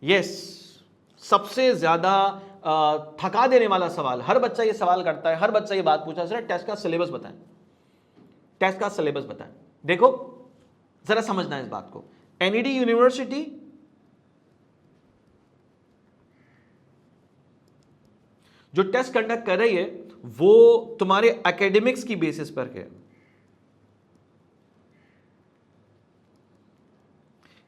Yes, सबसे ज्यादा थका देने वाला सवाल, हर बच्चा ये सवाल करता है, हर बच्चा ये बात पूछा, सर टेस्ट का सिलेबस बताएं, टेस्ट का सिलेबस बताएं। देखो जरा समझना है इस बात को, एनईडी यूनिवर्सिटी जो टेस्ट कंडक्ट कर रही है वो तुम्हारे एकेडमिक्स की बेसिस पर है,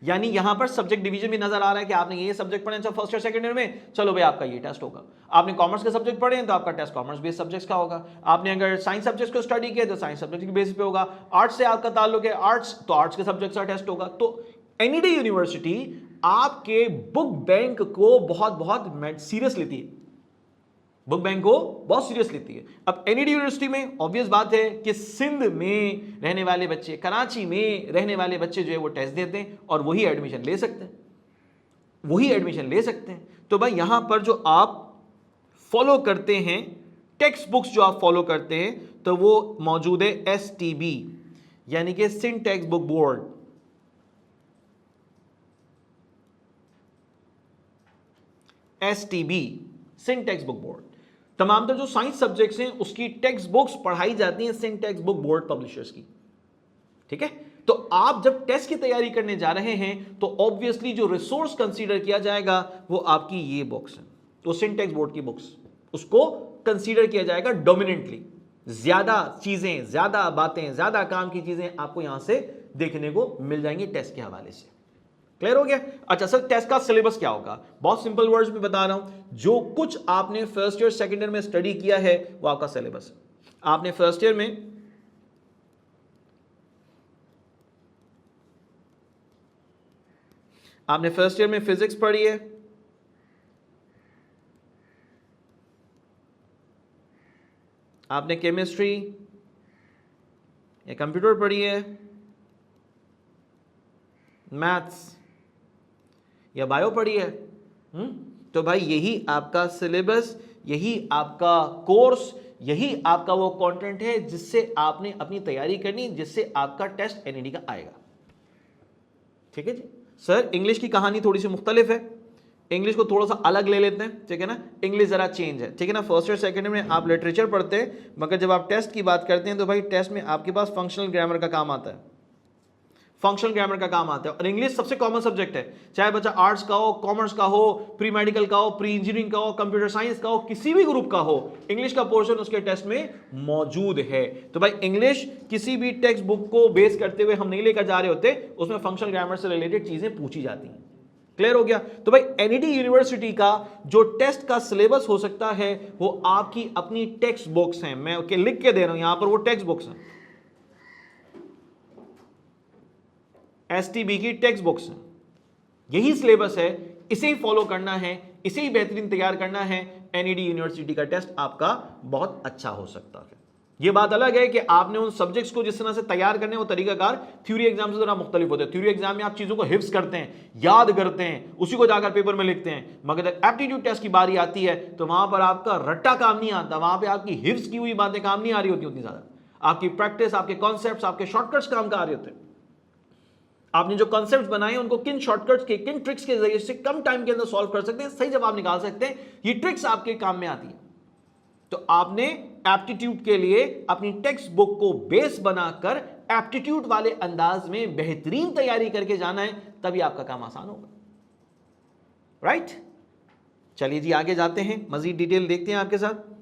यानी यहां पर सब्जेक्ट डिवीजन भी नजर आ रहा है कि आपने ये सब्जेक्ट पढ़े अच्छा फर्स्ट ईयर सेकंड ईयर में, चलो भाई आपका ये टेस्ट होगा। आपने कॉमर्स के सब्जेक्ट पढ़े हैं तो आपका टेस्ट कॉमर्स बेस्ड सब्जेक्ट्स का होगा। आपने अगर साइंस सब्जेक्ट्स को स्टडी किया तो साइंस सब्जेक्ट की बेसिस पे होगा। आर्ट्स से आपका ताल्लुक है, आर्ट्स तो आर्ट्स के सब्जेक्ट्स का टेस्ट होगा। तो एनईडी यूनिवर्सिटी आपके बुक बैंक को बहुत बहुत सीरियस लेती है, बुक बैंक को बहुत सीरियस लेती है। अब एनईडी यूनिवर्सिटी में ऑब्वियस बात है कि सिंध में रहने वाले बच्चे, कराची में रहने वाले बच्चे जो है वो टेस्ट देते हैं और वही एडमिशन ले सकते हैं, वही एडमिशन ले सकते हैं। तो भाई यहां पर जो आप फॉलो करते हैं, टेक्स्ट बुक्स जो आप फॉलो करते हैं तो वो मौजूद है एसटीबी यानी कि Sindh text book board. STB Sindh text book board, तमाम जो साइंस सब्जेक्ट्स हैं उसकी टेक्स्ट बुक्स पढ़ाई जाती हैं Sindh text book board publishers की, ठीक है। तो आप जब टेस्ट की तैयारी करने जा रहे हैं तो ऑब्वियसली जो रिसोर्स कंसीडर किया जाएगा वो आपकी ये बुक्स है, तो सिंध टेक्स्ट बोर्ड की बुक्स, उसको कंसीडर किया जाएगा डोमिनेंटली। ज्यादा चीजें, ज्यादा बातें, ज्यादा काम की चीजें आपको यहां से देखने को मिल जाएंगी टेस्ट के हवाले से। क्लियर हो गया? अच्छा सर टेस्ट का सिलेबस क्या होगा? बहुत सिंपल वर्ड्स में बता रहा हूं, जो कुछ आपने फर्स्ट ईयर सेकंड ईयर में स्टडी किया है वो आपका सिलेबस है। आपने फर्स्ट ईयर में फिजिक्स पढ़ी है, आपने केमिस्ट्री या कंप्यूटर पढ़ी है, मैथ्स या बायो पढ़ी है। तो भाई यही आपका सिलेबस, यही आपका कोर्स, यही आपका वो कंटेंट है जिससे आपने अपनी तैयारी करनी, जिससे आपका टेस्ट एनईडी का आएगा। ठीक है जी। सर इंग्लिश की कहानी थोड़ी सी मुख्तलिफ है, इंग्लिश को थोड़ा सा अलग ले लेते हैं, ठीक है ना। इंग्लिश जरा चेंज है, ठीक है ना। फर्स्ट ईयर सेकंड में आप लिटरेचर पढ़ते हैं, मगर जब आप टेस्ट की बात करते हैं तो भाई टेस्ट में आपके पास फंक्शनल ग्रामर का काम आता है, फंक्शनल ग्रामर का काम आता है। और इंग्लिश सबसे कॉमन सब्जेक्ट है, चाहे बच्चा आर्ट्स का हो, कॉमर्स का हो, प्री मेडिकल का हो, प्री इंजीनियरिंग का हो, कंप्यूटर साइंस का हो, किसी भी ग्रुप का हो, इंग्लिश का पोर्शन उसके टेस्ट में मौजूद है। तो भाई इंग्लिश किसी भी टेक्स्ट बुक को बेस करते हुए हम नहीं लेकर जा रहे होते, उसमें फंक्शनल ग्रामर से रिलेटेड चीजें पूछी जाती हैं। क्लियर हो गया? तो भाई एनईडी यूनिवर्सिटी का जो टेस्ट का सिलेबस हो सकता है वो आपकी अपनी टेक्स्ट बुक्स हैं, मैं लिख के दे रहा हूं यहां पर, वो टेक्स्ट बुक्स हैं, एसटीबी की टेक्स्ट बुक्स हैं, यही सिलेबस है, इसे ही फॉलो करना है, इसे ही बेहतरीन तैयार करना है। एनईडी यूनिवर्सिटी का टेस्ट आपका बहुत अच्छा हो सकता है। यह बात अलग है कि आपने उन सब्जेक्ट्स को जिस तरह से तैयार करने, वो तरीकाकार थ्योरी एग्जाम से जरा मुख्तलिफ होते हैं। थ्योरी एग्जाम में आप चीजों को हिफ्ज करते हैं, याद करते हैं, उसी को जाकर पेपर में लिखते हैं, मगर जब एप्टीट्यूड टेस्ट की बारी आती है तो वहां पर आपका रट्टा काम नहीं आता, वहां पर आपकी हिफ्ज की हुई बातें काम नहीं आ रही होती उतनी ज्यादा, आपकी प्रैक्टिस, आपके कॉन्सेप्ट्स, आपके शॉर्टकट्स काम का आ रहे होते हैं। आपने जो कॉन्सेप्ट्स बनाए उनको किन शॉर्टकट्स के, किन ट्रिक्स के जरिए से कम टाइम के अंदर सॉल्व कर सकते हैं, सही जवाब निकाल सकते हैं, ये ट्रिक्स आपके काम में आती है। तो आपने एप्टीट्यूड के लिए अपनी टेक्स्ट बुक को बेस बनाकर एप्टीट्यूड वाले अंदाज में बेहतरीन तैयारी करके जाना है, तभी आपका काम आसान होगा। राइट? चलिए जी आगे जाते हैं, मजीद डिटेल देखते हैं आपके साथ।